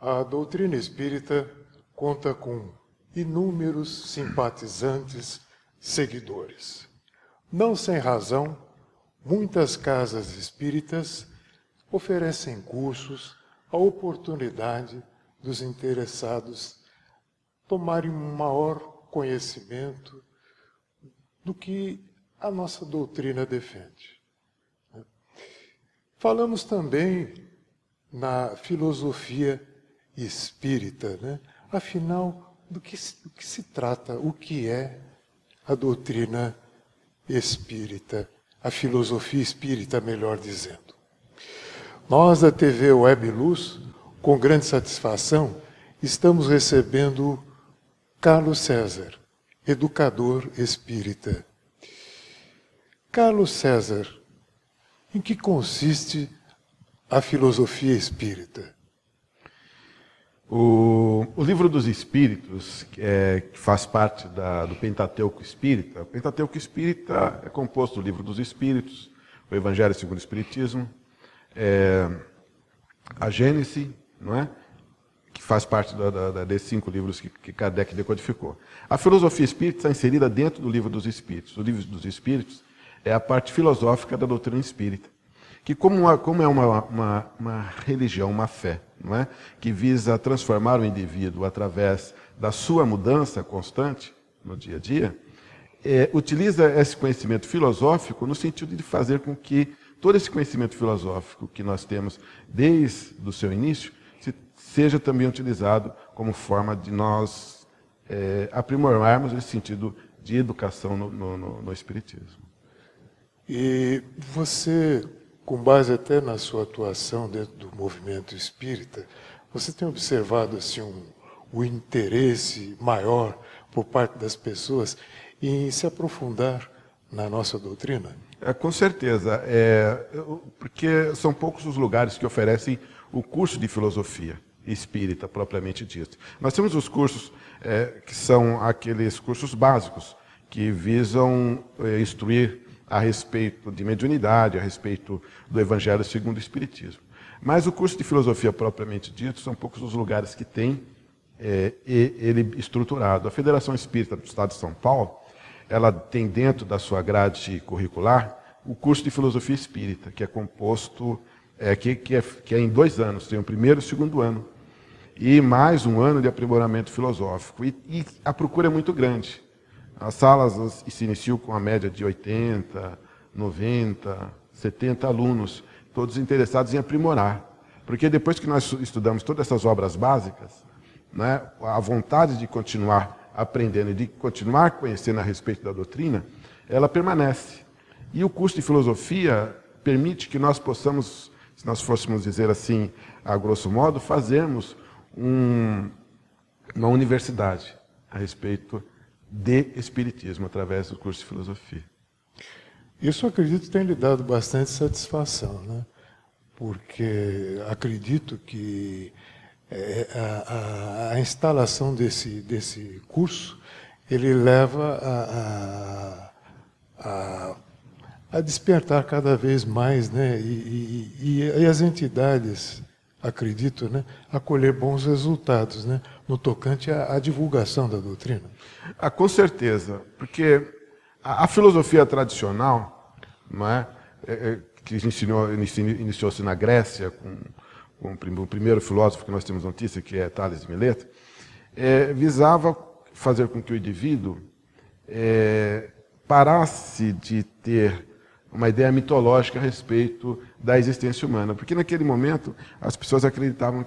A doutrina espírita conta com inúmeros simpatizantes, seguidores. Não sem razão, muitas casas espíritas oferecem cursos, a oportunidade dos interessados tomarem um maior conhecimento do que a nossa doutrina defende. Falamos também na filosofia espírita, né? Afinal, do que se trata, o que é a doutrina espírita, a filosofia espírita, melhor dizendo. Nós, da TV Web Luz, com grande satisfação, estamos recebendo Carlos César, educador espírita. Carlos César, em que consiste a filosofia espírita? O Livro dos Espíritos, que faz parte do Pentateuco Espírita, o Pentateuco Espírita é composto do Livro dos Espíritos, o Evangelho segundo o Espiritismo, a Gênese, não é? Que faz parte desses 5 livros que Kardec decodificou. A filosofia espírita está inserida dentro do Livro dos Espíritos. O Livro dos Espíritos é a parte filosófica da doutrina espírita, que como é uma religião, uma fé, não é? Que visa transformar o indivíduo através da sua mudança constante no dia a dia, utiliza esse conhecimento filosófico no sentido de fazer com que todo esse conhecimento filosófico que nós temos desde o seu início seja também utilizado como forma de nós aprimorarmos esse sentido de educação no Espiritismo. E você, com base até na sua atuação dentro do movimento espírita, você tem observado assim, um interesse maior por parte das pessoas em se aprofundar na nossa doutrina? Com certeza, porque são poucos os lugares que oferecem o curso de filosofia espírita, propriamente dito. Nós temos os cursos que são aqueles cursos básicos, que visam instruir a respeito de mediunidade, a respeito do Evangelho segundo o Espiritismo. Mas o curso de filosofia propriamente dito, são poucos os lugares que tem ele estruturado. A Federação Espírita do Estado de São Paulo, ela tem dentro da sua grade curricular o curso de filosofia espírita, que é composto, que é em 2 anos, tem o primeiro e o segundo ano, e mais um ano de aprimoramento filosófico. E a procura é muito grande. As salas se iniciam com a média de 80, 90, 70 alunos, todos interessados em aprimorar. Porque depois que nós estudamos todas essas obras básicas, né, a vontade de continuar aprendendo e de continuar conhecendo a respeito da doutrina, ela permanece. E o curso de filosofia permite que nós possamos, se nós fôssemos dizer assim, a grosso modo, fazermos uma universidade a respeito de Espiritismo, através do curso de filosofia. Isso, acredito, tem lhe dado bastante satisfação, né? Porque acredito que a instalação desse curso, ele leva a despertar cada vez mais, né? E as entidades, acredito, né, a colher bons resultados, né, no tocante à divulgação da doutrina. Com certeza, porque a filosofia tradicional, não é, que iniciou-se na Grécia, com o primeiro filósofo que nós temos notícia, que é Tales de Mileto, visava fazer com que o indivíduo parasse de ter uma ideia mitológica a respeito da existência humana. Porque naquele momento as pessoas acreditavam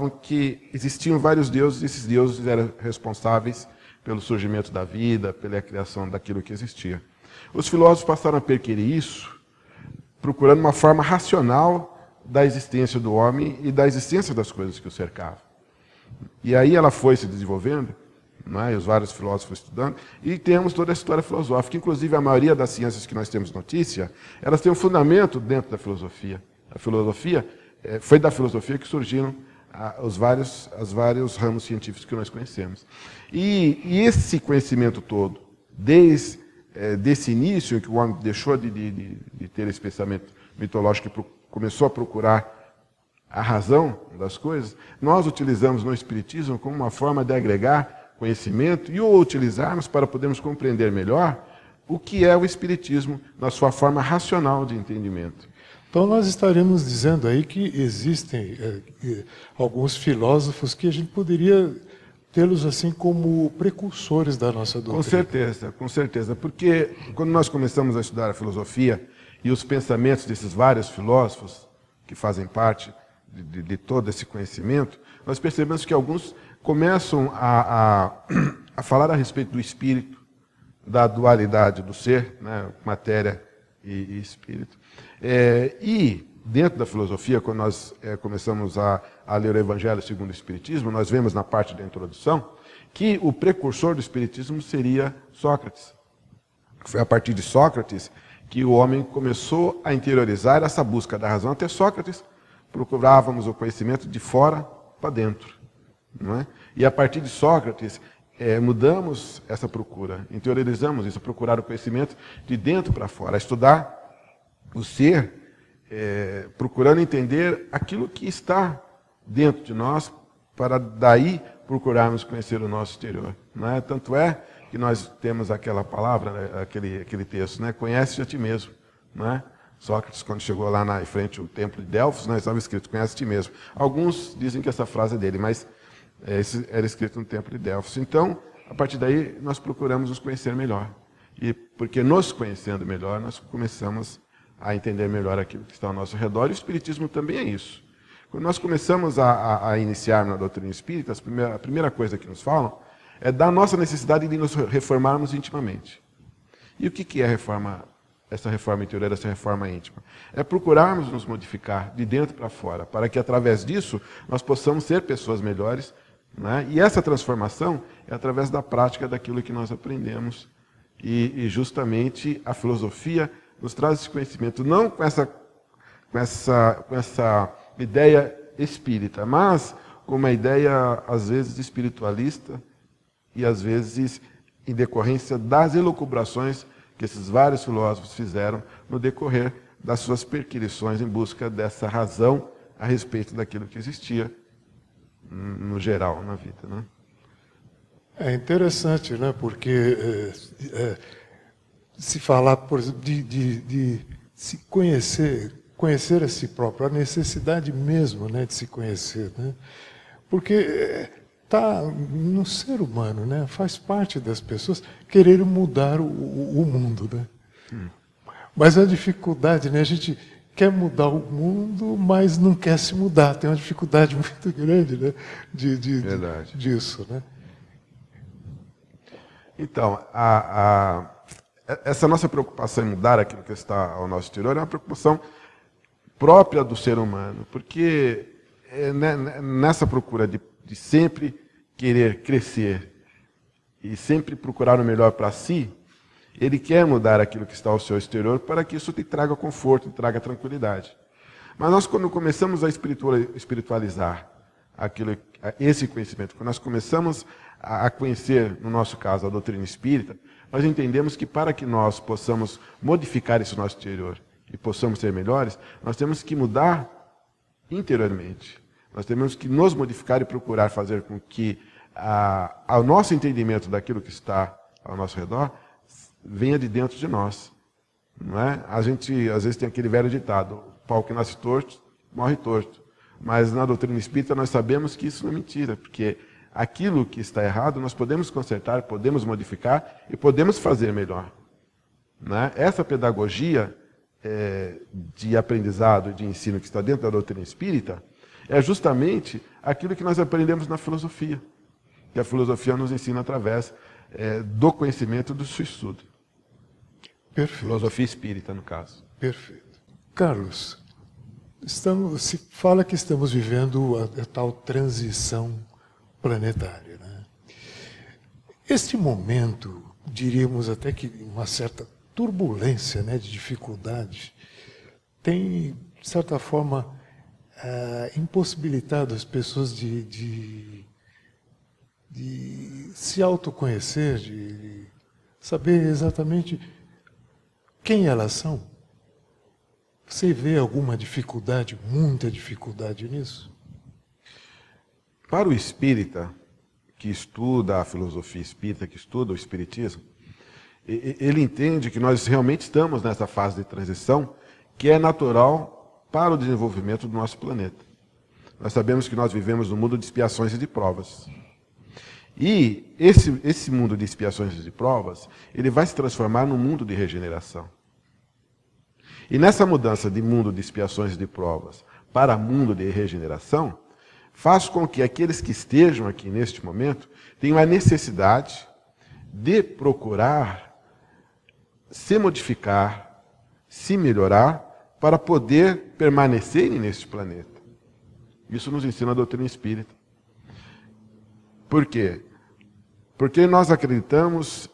que existiam vários deuses, e esses deuses eram responsáveis pelo surgimento da vida, pela criação daquilo que existia. Os filósofos passaram a perquirir isso, procurando uma forma racional da existência do homem e da existência das coisas que o cercavam. E aí ela foi se desenvolvendo, né, e os vários filósofos estudando, e temos toda a história filosófica. Inclusive, a maioria das ciências que nós temos notícia, elas têm um fundamento dentro da filosofia. A filosofia, foi da filosofia que surgiram os vários ramos científicos que nós conhecemos. E esse conhecimento todo, desde desse início, em que o homem deixou de ter esse pensamento mitológico e começou a procurar a razão das coisas, nós utilizamos no Espiritismo como uma forma de agregar conhecimento e o utilizarmos para podermos compreender melhor o que é o Espiritismo na sua forma racional de entendimento. Então nós estaremos dizendo aí que existem alguns filósofos que a gente poderia tê-los assim como precursores da nossa doutrina. Com certeza, porque quando nós começamos a estudar a filosofia e os pensamentos desses vários filósofos que fazem parte de todo esse conhecimento, nós percebemos que alguns começam a falar a respeito do espírito, da dualidade do ser, né, matéria e espírito. E dentro da filosofia, quando nós começamos a ler o Evangelho segundo o Espiritismo, nós vemos na parte da introdução que o precursor do Espiritismo seria Sócrates. Foi a partir de Sócrates que o homem começou a interiorizar essa busca da razão. Até Sócrates procurávamos o conhecimento de fora para dentro. Não é? E a partir de Sócrates, mudamos essa procura, interiorizamos isso, procurar o conhecimento de dentro para fora, a estudar o ser, procurando entender aquilo que está dentro de nós, para daí procurarmos conhecer o nosso exterior. Não é? Tanto é que nós temos aquela palavra, né, aquele texto, né? Conhece a ti mesmo. Não é? Sócrates, quando chegou lá na frente ao templo de Delfos, estava escrito, conhece a ti mesmo. Alguns dizem que essa frase é dele, mas esse era escrito no templo de Delfos. Então, a partir daí, nós procuramos nos conhecer melhor. E porque nos conhecendo melhor, nós começamos a entender melhor aquilo que está ao nosso redor. E o Espiritismo também é isso. Quando nós começamos a iniciar na doutrina espírita, a primeira coisa que nos falam é da nossa necessidade de nos reformarmos intimamente. E o que é essa reforma interior, essa reforma íntima? É procurarmos nos modificar de dentro para fora, para que através disso nós possamos ser pessoas melhores, né? E essa transformação é através da prática daquilo que nós aprendemos. E justamente a filosofia nos traz esse conhecimento, não com essa ideia espírita, mas com uma ideia, às vezes, espiritualista e, às vezes, em decorrência das elucubrações que esses vários filósofos fizeram no decorrer das suas perquisições em busca dessa razão a respeito daquilo que existia no geral na vida, né? É interessante, né? Porque se falar, por exemplo, de se conhecer a si próprio, a necessidade mesmo, né, de se conhecer, né? Porque está no ser humano, né? Faz parte das pessoas quererem mudar o mundo, né? Mas a dificuldade, né? A gente quer mudar o mundo, mas não quer se mudar. Tem uma dificuldade muito grande, né? Disso, né? Então, essa nossa preocupação em mudar aquilo que está ao nosso exterior é uma preocupação própria do ser humano, porque nessa procura de sempre querer crescer e sempre procurar o melhor para si, ele quer mudar aquilo que está ao seu exterior para que isso te traga conforto, te traga tranquilidade. Mas nós, quando começamos a espiritualizar esse conhecimento, quando nós começamos a conhecer, no nosso caso, a doutrina espírita, nós entendemos que para que nós possamos modificar esse nosso exterior e possamos ser melhores, nós temos que mudar interiormente. Nós temos que nos modificar e procurar fazer com que o nosso entendimento daquilo que está ao nosso redor venha de dentro de nós. Não é? A gente, às vezes, tem aquele velho ditado, o pau que nasce torto, morre torto. Mas na doutrina espírita nós sabemos que isso não é mentira, porque aquilo que está errado nós podemos consertar, podemos modificar e podemos fazer melhor. Não é? Essa pedagogia de aprendizado e de ensino que está dentro da doutrina espírita é justamente aquilo que nós aprendemos na filosofia. Que a filosofia nos ensina através do conhecimento do seu estudo. Perfeito. Filosofia espírita, no caso. Perfeito. Carlos, se fala que estamos vivendo a tal transição planetária, né? Este momento, diríamos até que uma certa turbulência, né, de dificuldade, tem, de certa forma, impossibilitado as pessoas de se autoconhecer, de saber exatamente quem elas são. Você vê alguma dificuldade, muita dificuldade nisso? Para o espírita que estuda a filosofia espírita, que estuda o espiritismo, ele entende que nós realmente estamos nessa fase de transição que é natural para o desenvolvimento do nosso planeta. Nós sabemos que nós vivemos num mundo de expiações e de provas. E esse mundo de expiações e de provas, ele vai se transformar num mundo de regeneração. E nessa mudança de mundo de expiações e de provas para mundo de regeneração, faz com que aqueles que estejam aqui neste momento tenham a necessidade de procurar se modificar, se melhorar, para poder permanecerem neste planeta. Isso nos ensina a doutrina espírita. Por quê? Porque nós acreditamos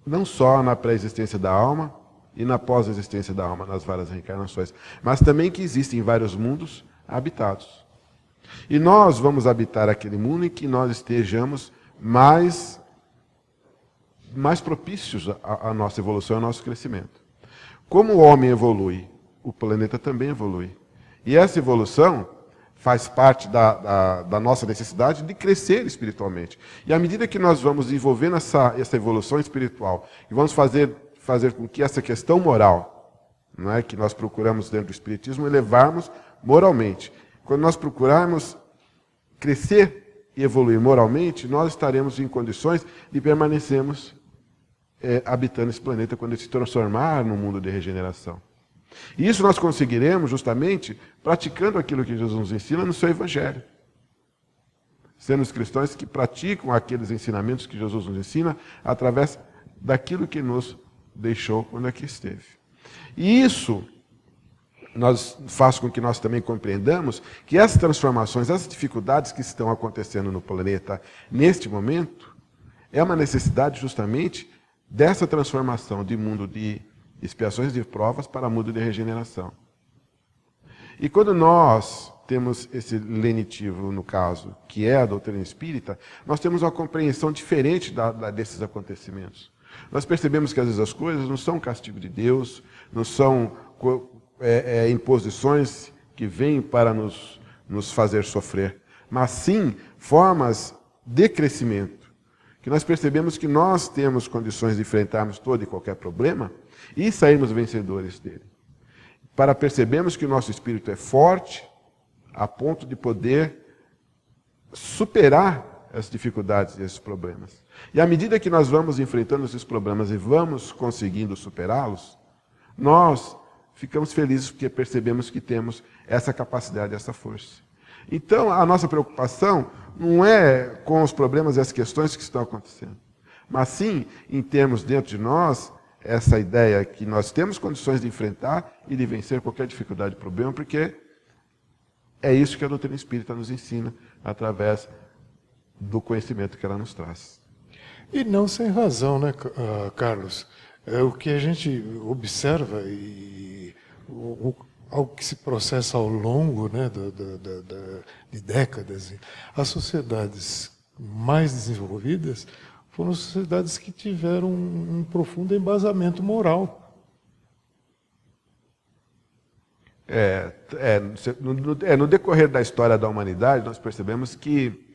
não só na pré-existência da alma e na pós-existência da alma, nas várias reencarnações, mas também que existem vários mundos habitados. E nós vamos habitar aquele mundo em que nós estejamos mais propícios à nossa evolução, ao nosso crescimento. Como o homem evolui, o planeta também evolui. E essa evolução faz parte da nossa necessidade de crescer espiritualmente. E à medida que nós vamos desenvolvendo essa evolução espiritual, e vamos fazer com que essa questão moral, não é, que nós procuramos dentro do espiritismo, elevarmos moralmente. Quando nós procurarmos crescer e evoluir moralmente, nós estaremos em condições de permanecermos habitando esse planeta quando ele se transformar num mundo de regeneração. E isso nós conseguiremos justamente praticando aquilo que Jesus nos ensina no seu Evangelho. Sendo os cristãos que praticam aqueles ensinamentos que Jesus nos ensina através daquilo que nos deixou quando aqui esteve. E isso faz com que nós também compreendamos que essas transformações, essas dificuldades que estão acontecendo no planeta neste momento, é uma necessidade justamente dessa transformação de mundo de expiações de provas para mundo de regeneração. E quando nós temos esse lenitivo, no caso, que é a doutrina espírita, nós temos uma compreensão diferente desses acontecimentos. Nós percebemos que às vezes as coisas não são castigo de Deus, não são imposições que vêm para nos fazer sofrer, mas sim formas de crescimento, que nós percebemos que nós temos condições de enfrentarmos todo e qualquer problema e sairmos vencedores dele. Para percebermos que o nosso espírito é forte a ponto de poder superar as dificuldades e esses problemas. E à medida que nós vamos enfrentando esses problemas e vamos conseguindo superá-los, nós ficamos felizes porque percebemos que temos essa capacidade, essa força. Então, a nossa preocupação não é com os problemas e as questões que estão acontecendo, mas sim em termos dentro de nós essa ideia que nós temos condições de enfrentar e de vencer qualquer dificuldade e problema, porque é isso que a doutrina espírita nos ensina através do conhecimento que ela nos traz. E não sem razão, né, Carlos? É o que a gente observa e algo que se processa ao longo, né, de décadas. As sociedades mais desenvolvidas foram sociedades que tiveram um profundo embasamento moral. No decorrer da história da humanidade, nós percebemos que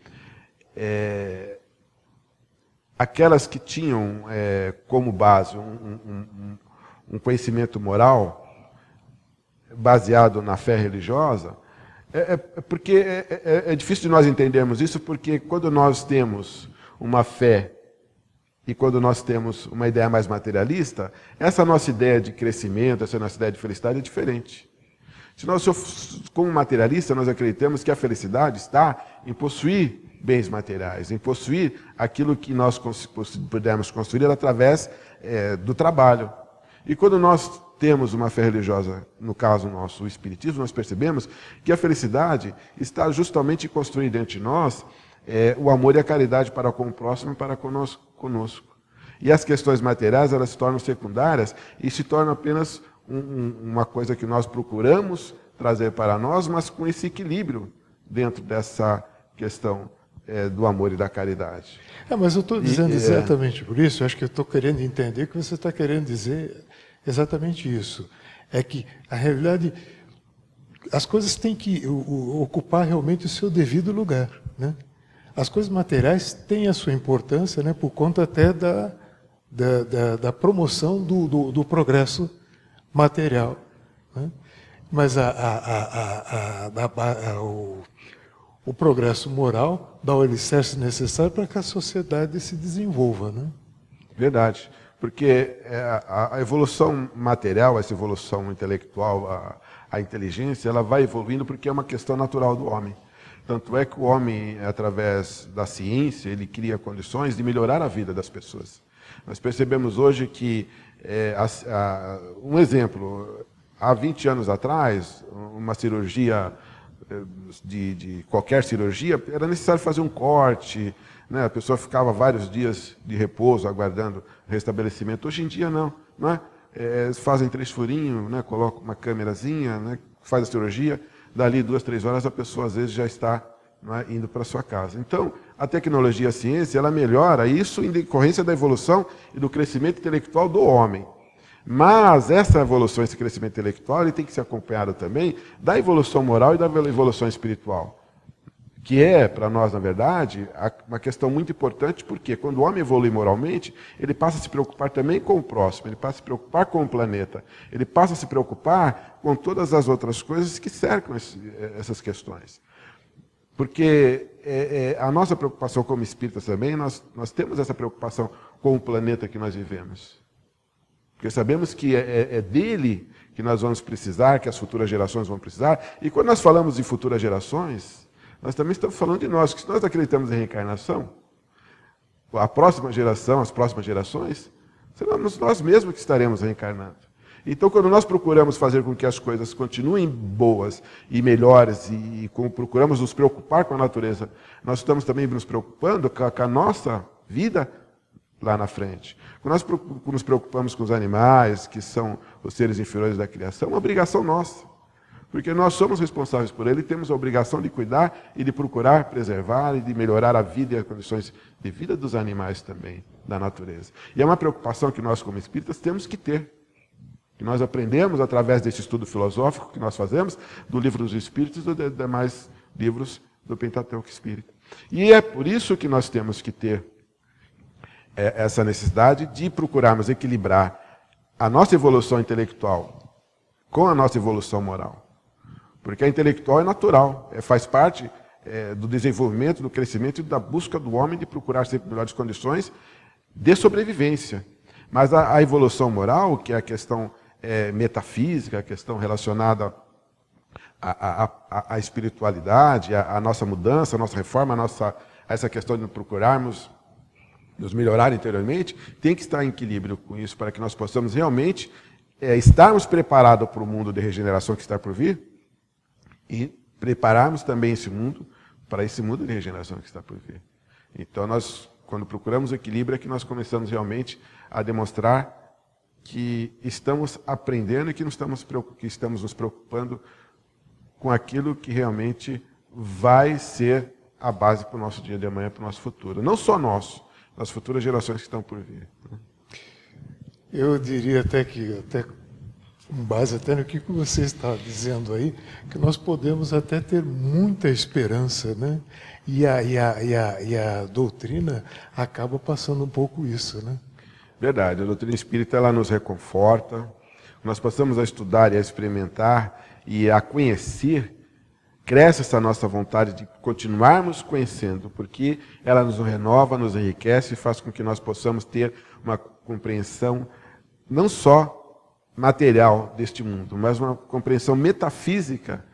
aquelas que tinham como base um conhecimento moral baseado na fé religiosa, porque é difícil de nós entendermos isso, porque quando nós temos uma fé e quando nós temos uma ideia mais materialista, essa nossa ideia de crescimento, essa nossa ideia de felicidade é diferente. Se nós, como materialista, nós acreditamos que a felicidade está em possuir bens materiais, em possuir aquilo que nós pudermos construir através do trabalho. E quando nós temos uma fé religiosa, no caso nosso, o Espiritismo, nós percebemos que a felicidade está justamente em construir dentro de nós o amor e a caridade para com o próximo e para conosco. E as questões materiais, elas se tornam secundárias e se tornam apenas uma coisa que nós procuramos trazer para nós, mas com esse equilíbrio dentro dessa questão do amor e da caridade. Mas eu estou dizendo exatamente por isso, eu acho que eu estou querendo entender que você está querendo dizer exatamente isso. É que, a realidade, as coisas têm que ocupar realmente o seu devido lugar, né? As coisas materiais têm a sua importância, né, por conta até da promoção do progresso material, né? Mas o progresso moral dá o alicerce necessário para que a sociedade se desenvolva, né? Verdade. Porque a evolução material, essa evolução intelectual, a inteligência, ela vai evoluindo porque é uma questão natural do homem. Tanto é que o homem, através da ciência, ele cria condições de melhorar a vida das pessoas. Nós percebemos hoje que, um exemplo, há 20 anos atrás, uma cirurgia, de qualquer cirurgia, era necessário fazer um corte, né? A pessoa ficava vários dias de repouso, aguardando restabelecimento. Hoje em dia, não é? Fazem 3 furinhos, né? Colocam uma câmerazinha, né? Faz a cirurgia, dali 2, 3 horas a pessoa às vezes já está, não é, indo para sua casa. Então, a tecnologia, a ciência, ela melhora isso em decorrência da evolução e do crescimento intelectual do homem. Mas essa evolução, esse crescimento intelectual, ele tem que ser acompanhado também da evolução moral e da evolução espiritual. Que é, para nós, na verdade, uma questão muito importante, porque quando o homem evolui moralmente, ele passa a se preocupar também com o próximo, ele passa a se preocupar com o planeta, ele passa a se preocupar com todas as outras coisas que cercam essas questões. Porque a nossa preocupação como espíritas também, nós temos essa preocupação com o planeta que nós vivemos. Porque sabemos que é dele que nós vamos precisar, que as futuras gerações vão precisar. E quando nós falamos de futuras gerações, nós também estamos falando de nós, que se nós acreditamos em reencarnação, a próxima geração, as próximas gerações, seremos nós mesmos que estaremos reencarnando. Então, quando nós procuramos fazer com que as coisas continuem boas e melhores, e procuramos nos preocupar com a natureza, nós estamos também nos preocupando com a nossa vida lá na frente. Quando nós nos preocupamos com os animais, que são os seres inferiores da criação, é uma obrigação nossa. Porque nós somos responsáveis por ele e temos a obrigação de cuidar e de procurar preservar e de melhorar a vida e as condições de vida dos animais também, da natureza. E é uma preocupação que nós, como espíritas, temos que ter. Que nós aprendemos através desse estudo filosófico que nós fazemos, do Livro dos Espíritos e dos demais livros do Pentateuco Espírita. E é por isso que nós temos que ter essa necessidade de procurarmos equilibrar a nossa evolução intelectual com a nossa evolução moral. Porque a intelectual é natural, faz parte do desenvolvimento, do crescimento e da busca do homem de procurar sempre melhores condições de sobrevivência. Mas a evolução moral, que é a questão metafísica, a questão relacionada à espiritualidade, à nossa mudança, à nossa reforma, a essa questão de procurarmos nos melhorar interiormente, tem que estar em equilíbrio com isso, para que nós possamos realmente estarmos preparados para o mundo de regeneração que está por vir, e prepararmos também esse mundo para esse mundo de regeneração que está por vir. Então, nós, quando procuramos o equilíbrio, é que nós começamos realmente a demonstrar que estamos aprendendo e que estamos nos preocupando com aquilo que realmente vai ser a base para o nosso dia de amanhã, para o nosso futuro. Não só nosso, das futuras gerações que estão por vir. Eu diria até com base até no que você está dizendo aí, que nós podemos até ter muita esperança, né? E a doutrina acaba passando um pouco isso, né? Verdade, a doutrina espírita ela nos reconforta. Nós passamos a estudar e a experimentar e a conhecer, cresce essa nossa vontade de continuarmos conhecendo, porque ela nos renova, nos enriquece e faz com que nós possamos ter uma compreensão não só material deste mundo, mas uma compreensão metafísica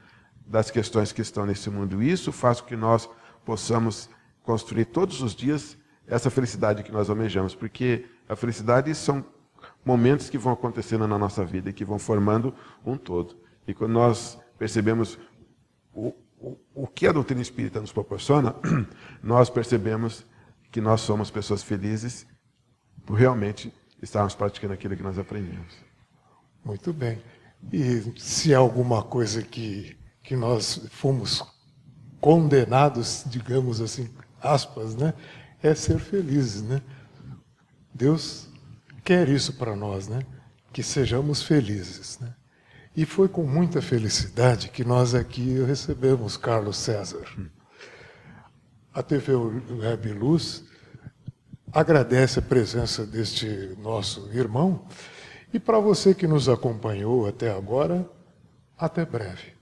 das questões que estão nesse mundo. E isso faz com que nós possamos construir todos os dias essa felicidade que nós almejamos, porque a felicidade são momentos que vão acontecendo na nossa vida e que vão formando um todo. E quando nós percebemos o que a doutrina espírita nos proporciona, nós percebemos que nós somos pessoas felizes por realmente estarmos praticando aquilo que nós aprendemos. Muito bem. E se há alguma coisa que nós fomos condenados, digamos assim, aspas, né, é ser felizes, né? Deus quer isso para nós, né? Que sejamos felizes, né? E foi com muita felicidade que nós aqui recebemos Carlos César. A TV Web Luz agradece a presença deste nosso irmão. E para você que nos acompanhou até agora, até breve.